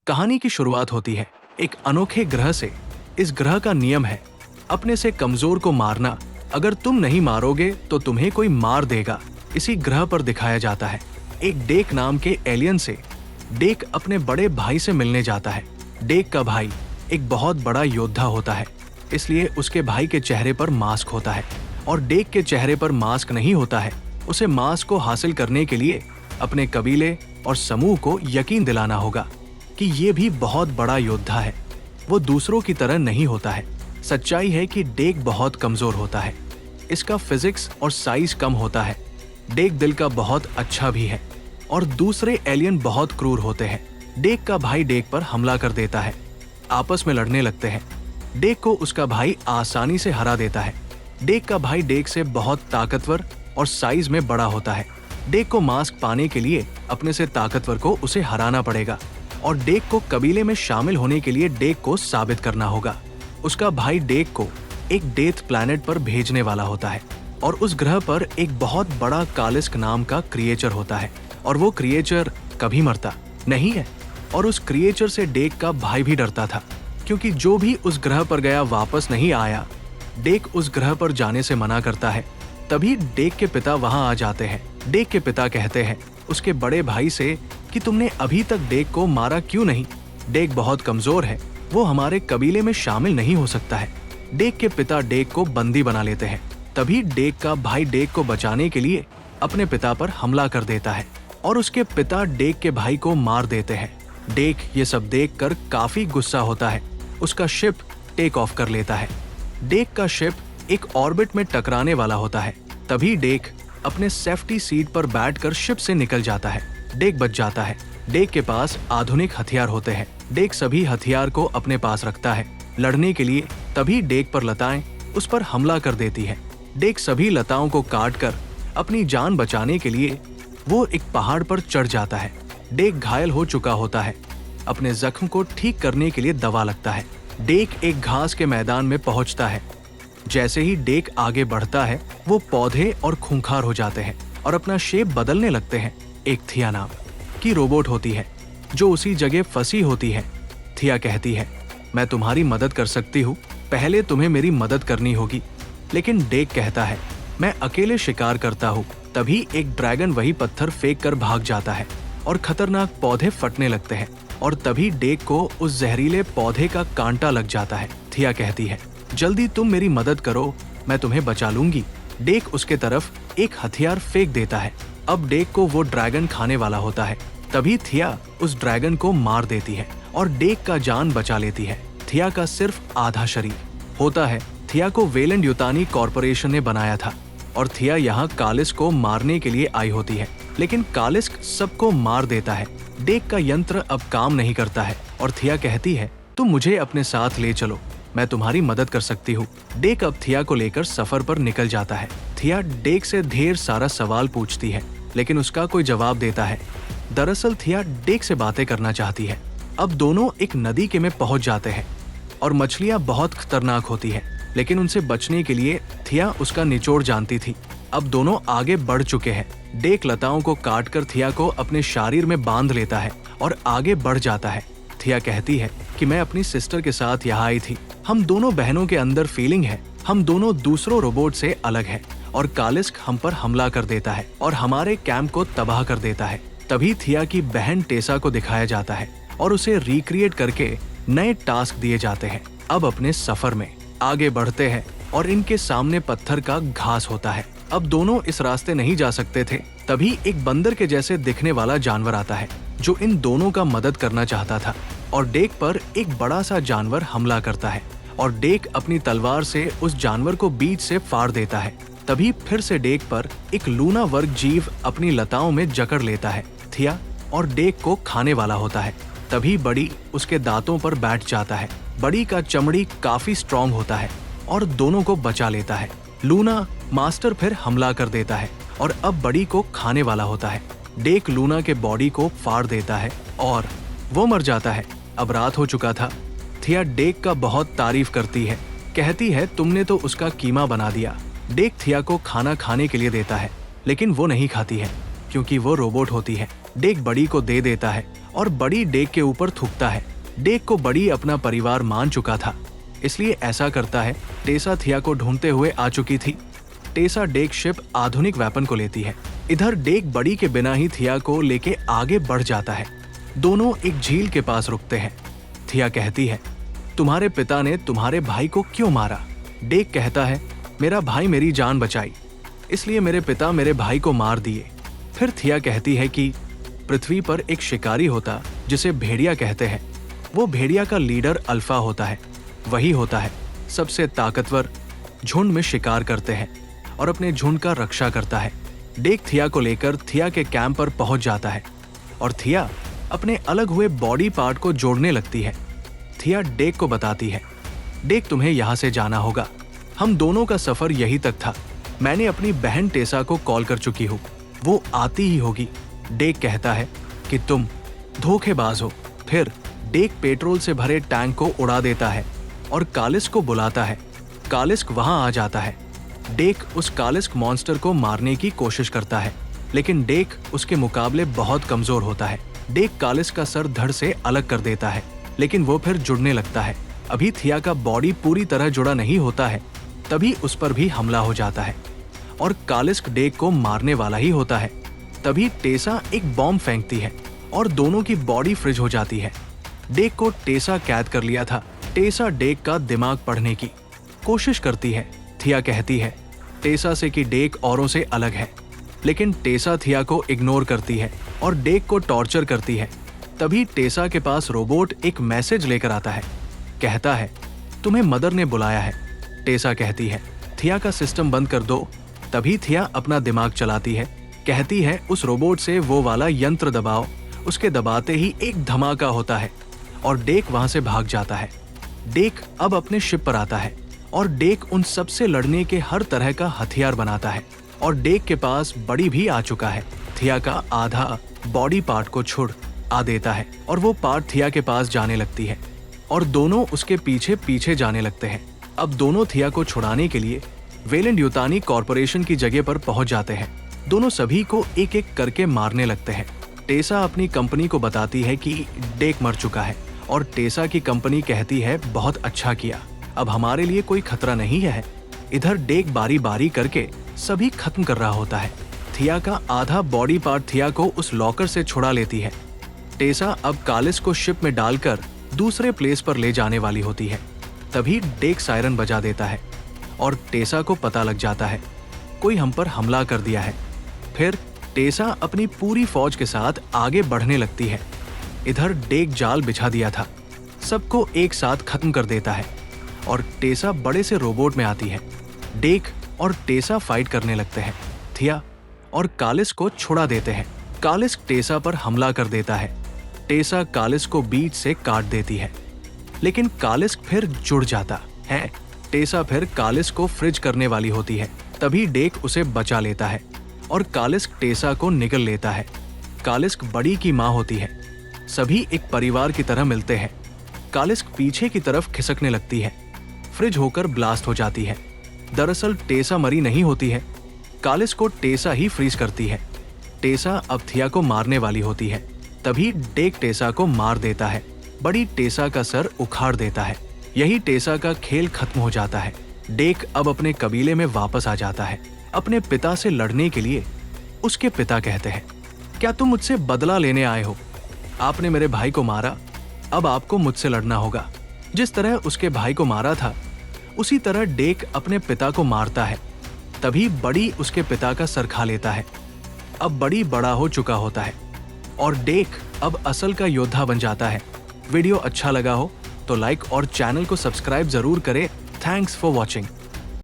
कहानी की शुरुआत होती है एक अनोखे ग्रह से। इस ग्रह का नियम है अपने से कमजोर को मारना। अगर तुम नहीं मारोगे तो तुम्हें कोई मार देगा। इसी ग्रह पर दिखाया जाता है एक डेक नाम के एलियन से। डेक अपने बड़े भाई से मिलने जाता है। डेक का भाई एक बहुत बड़ा योद्धा होता है, इसलिए उसके भाई के चेहरे पर मास्क होता है और डेक के चेहरे पर मास्क नहीं होता है। उसे मास्क को हासिल करने के लिए अपने कबीले और समूह को यकीन दिलाना होगा कि ये भी बहुत बड़ा योद्धा है। वो दूसरों की तरह नहीं होता है। सच्चाई है कि डेक बहुत कमजोर होता है। इसका फिजिक्स और साइज कम होता है। डेक दिल का बहुत अच्छा भी है और दूसरे एलियन बहुत क्रूर होते हैं। डेक का भाई डेक पर हमला कर देता है। आपस में लड़ने लगते हैं। डेक को उसका भाई आसानी से हरा देता है। डेक का भाई डेक से बहुत ताकतवर और साइज में बड़ा होता है। डेक को मास्क पाने के लिए अपने से ताकतवर को उसे हराना पड़ेगा और डेक को कबीले में शामिल होने के लिए डेक को साबित करना होगा। उसका भाई डेक को एक डेथ प्लैनेट पर भेजने वाला होता है और उस ग्रह पर एक बहुत बड़ा कालिस्क नाम का क्रिएचर होता है और वो क्रिएचर कभी मरता नहीं है। और उस क्रिएचर से डेक का भाई भी डरता था, क्योंकि जो भी उस ग्रह पर गया वापस नहीं आया। डेक उस ग्रह पर जाने से मना करता है। तभी डेक के पिता वहां आ जाते हैं। डेक के पिता कहते हैं उसके बड़े भाई से कि तुमने अभी तक डेक को मारा क्यों नहीं? डेक बहुत कमजोर है, वो हमारे कबीले में शामिल नहीं हो सकता है। डेक के पिता डेक को बंदी बना लेते हैं। तभी डेक का भाई डेक को बचाने के लिए अपने पिता पर हमला कर देता है और उसके पिता डेक के भाई को मार देते हैं। डेक ये सब देखकर काफी गुस्सा होता है। उसका शिप टेक ऑफ कर लेता है। डेक का शिप एक ऑर्बिट में टकराने वाला होता है। तभी डेक अपने सेफ्टी सीट पर बैठकर शिप से निकल जाता है। डेक बच जाता है। डेक के पास आधुनिक हथियार होते हैं। डेक सभी हथियार को अपने पास रखता है लड़ने के लिए। तभी डेक पर लताएं उस पर हमला कर देती है। डेक सभी लताओं को काटकर अपनी जान बचाने के लिए वो एक पहाड़ पर चढ़ जाता है। डेक घायल हो चुका होता है। अपने जख्म को ठीक करने के लिए दवा लगता है। डेक एक घास के मैदान में पहुंचता है। जैसे ही डेक आगे बढ़ता है वो पौधे और खूंखार हो जाते हैं और अपना शेप बदलने लगते हैं। एक थिया नाम की रोबोट होती है जो उसी जगह फंसी होती है। थिया कहती है, मैं तुम्हारी मदद कर सकती हूँ, पहले तुम्हें मेरी मदद करनी होगी। लेकिन डेक कहता है, मैं अकेले शिकार करता हूँ। तभी एक ड्रैगन वही पत्थर फेंक कर भाग जाता है और खतरनाक पौधे फटने लगते हैं और तभी डेक को उस जहरीले पौधे का कांटा लग जाता है। थिया कहती है, जल्दी तुम मेरी मदद करो, मैं तुम्हें बचा लूंगी। डेक उसके तरफ एक हथियार फेंक देता है। अब डेक को वो ड्रैगन खाने वाला होता है। तभी थिया उस ड्रैगन को मार देती है और डेक का जान बचा लेती है। थिया का सिर्फ आधा शरीर होता है। थिया को वेलेंड युतानी कॉर्पोरेशन ने बनाया था और थिया यहाँ कालिस्क को मारने के लिए आई होती है, लेकिन कालिस्क सबको मार देता है। डेक का यंत्र अब काम नहीं करता है और थिया कहती है, तुम मुझे अपने साथ ले चलो, मैं तुम्हारी मदद कर सकती हूँ। डेक अब थिया को लेकर सफर पर निकल जाता है। थिया डेक से ढेर सारा सवाल पूछती है, लेकिन उसका कोई जवाब देता है। दरअसल थिया डेक से बातें करना चाहती है। अब दोनों एक नदी के में पहुंच जाते हैं और मछलियां बहुत खतरनाक होती है, लेकिन उनसे बचने के लिए थिया उसका निचोड़ जानती थी। अब दोनों आगे बढ़ चुके हैं। डेक लताओं को काटकर थिया को अपने शरीर में बांध लेता है और आगे बढ़ जाता है। थिया कहती है कि मैं अपनी सिस्टर के साथ यहाँ आई थी। हम दोनों बहनों के अंदर फीलिंग है। हम दोनों दूसरों रोबोट से अलग है और कालिस्क हम पर हमला कर देता है और हमारे कैंप को तबाह कर देता है। तभी थिया की बहन टेसा को दिखाया जाता है और उसे रिक्रिएट करके नए टास्क दिए जाते हैं। अब अपने सफर में आगे बढ़ते हैं और इनके सामने पत्थर का घास होता है। अब दोनों इस रास्ते नहीं जा सकते थे। तभी एक बंदर के जैसे दिखने वाला जानवर आता है जो इन दोनों का मदद करना चाहता था और डेक पर एक बड़ा सा जानवर हमला करता है और डेक अपनी तलवार से उस जानवर को बीच से फाड़ देता है। तभी फिर से डेक पर एक लूना वर्ग जीव अपनी लताओं में जकड़ लेता है। थिया और डेक को खाने वाला होता है। तभी बड़ी उसके दांतों पर बैठ जाता है। बड़ी का चमड़ी काफी स्ट्रॉन्ग होता है और दोनों को बचा लेता है। लूना मास्टर फिर हमला कर देता है और अब बड़ी को खाने वाला होता है। डेक लूना के बॉडी को फाड़ देता है और वो मर जाता है। अब रात हो चुका था। थिया डेक का बहुत तारीफ करती है, कहती है तुमने तो उसका कीमा बना दिया। डेक थिया को खाना खाने के लिए देता है, लेकिन वो नहीं खाती है क्योंकि वो रोबोट होती है। डेक बड़ी को दे देता है और बड़ी डेक के ऊपर थूकता है। डेक को बड़ी अपना परिवार मान चुका था, इसलिए ऐसा करता है। टेसा थिया को ढूंढते हुए आ चुकी थी। टेसा डेक शिप आधुनिक वेपन को लेती है। इधर डेक बड़ी के बिना ही थिया को लेके आगे बढ़ जाता है। दोनों एक झील के पास रुकते हैं। थिया कहती है, तुम्हारे पिता ने तुम्हारे भाई को क्यों मारा? डेक कहता है, मेरा भाई मेरी जान बचाई, इसलिए मेरे पिता मेरे भाई को मार दिए। फिर थिया कहती है कि पृथ्वी पर एक शिकारी होता जिसे भेड़िया कहते हैं। वो भेड़िया का लीडर अल्फा होता है। वही होता है सबसे ताकतवर, झुंड में शिकार करते हैं और अपने झुंड का रक्षा करता है। डेक थिया को लेकर थिया के कैंप पर पहुंच जाता है और थिया अपने अलग हुए बॉडी पार्ट को जोड़ने लगती है। थिया डेक को बताती है, डेक तुम्हें यहाँ से जाना होगा। हम दोनों का सफर यही तक था। मैंने अपनी बहन टेसा को कॉल कर चुकी हूँ, वो आती ही होगी। डेक कहता है कि तुम धोखेबाज हो। फिर डेक पेट्रोल से भरे टैंक को उड़ा देता है और कालिस्क को बुलाता है। कालिस्क वहां आ जाता है। डेक उस कालिस्क मॉन्स्टर को मारने की कोशिश करता है, लेकिन डेक उसके मुकाबले बहुत कमजोर होता है। डेक कालिस्क का सर धड़ से अलग कर देता है, लेकिन वो फिर जुड़ने लगता है। अभी थिया का बॉडी पूरी तरह जुड़ा नहीं होता है, तभी उस पर भी हमला हो जाता है और कालिस्क डेक को मारने वाला ही होता है। तभी टेसा एक बॉम्ब फेंकती है और दोनों की बॉडी फ्रीज हो जाती है। डेक को टेसा कैद कर लिया था। टेसा डेक का दिमाग पढ़ने की कोशिश करती है। थिया कहती है टेसा से कि डेक औरों से अलग है, लेकिन टेसा थिया को इग्नोर करती है और डेक को टॉर्चर करती है। तभी टेसा के पास रोबोट एक मैसेज लेकर आता है। कहता है, तुम्हें मदर ने बुलाया है। टेसा कहती है, थिया का सिस्टम बंद कर दो। तभी थिया अपना दिमाग चलाती है। कहती है, उस रोबोट से वो वाला यंत्र दबाओ। उसके दबाते ही एक धमाका होता है और डेक वहां से भाग जाता है। डेक अब अपने शिप पर आता है और डेक उन सब से लड़ने के हर तरह का हथियार बनाता है और डेक के पास बड़ी भी आ चुका है। थिया का आधा बॉडी पार्ट को छुड़ आ देता है और वो पार्ट थिया के पास जाने लगती है और दोनों उसके पीछे पीछे जाने लगते हैं। अब दोनों थिया को छुड़ाने के लिए वेलेंट युतानी कॉर्पोरेशन की जगह पर पहुंच जाते हैं। दोनों सभी को एक एक करके मारने लगते हैं। टेसा अपनी कंपनी को बताती है कि डेक मर चुका है और टेसा की कंपनी कहती है, बहुत अच्छा किया, अब हमारे लिए कोई खतरा नहीं है। इधर डेक बारी बारी करके सभी खत्म कर रहा होता है। थिया का आधा बॉडी पार्ट थिया को उस लॉकर से छुड़ा लेती है। टेसा अब कालिस्क को शिप में डालकर दूसरे प्लेस पर ले जाने वाली होती है। तभी डेक सायरन बजा देता है और टेसा को पता लग जाता है कोई हम पर हमला कर दिया है। फिर टेसा अपनी पूरी फौज के साथ आगे बढ़ने लगती है। इधर डेक जाल बिछा दिया था, सबको एक साथ खत्म कर देता है और टेसा बड़े से रोबोट में आती है। डेक और टेसा फाइट करने लगते हैं। थिया और कालिस्क को छुड़ा देते हैं। कालिस्क टेसा पर हमला कर देता है। टेसा कालिस्क को बीच से काट देती है, लेकिन कालिस्क फिर जुड़ जाता है। टेसा फिर कालिस्क को फ्रिज करने वाली होती है। तभी डेक उसे बचा लेता है और कालिस्क टेसा को निगल लेता है। कालिस्क बड़ी की माँ होती है। सभी एक परिवार की तरह मिलते हैं। कालिस्क पीछे की तरफ खिसकने लगती है, फ्रिज होकर ब्लास्ट हो जाती है। दरअसल टेसा मरी नहीं होती है, कालिस्क को टेसा ही फ्रीज करती है। टेसा अब थिया को मारने वाली होती है। तभी डेक टेसा को मार देता है। बड़ी टेसा का सर उखाड़ देता है। यही टेसा का खेल खत्म हो जाता है। डेक अब अपने कबीले में वापस आ जाता है अपने पिता से लड़ने के लिए। उसके पिता कहते हैं, क्या तुम मुझसे बदला लेने आए हो? आपने मेरे भाई को मारा, अब आपको मुझसे लड़ना होगा। जिस तरह उसके भाई को मारा था, उसी तरह डेक अपने पिता को मारता है। तभी बड़ी उसके पिता का सर खा लेता है। अब बड़ी बड़ा हो चुका होता है और डेक अब असल का योद्धा बन जाता है। वीडियो अच्छा लगा हो तो लाइक और चैनल को सब्सक्राइब जरूर करें। Thanks for watching.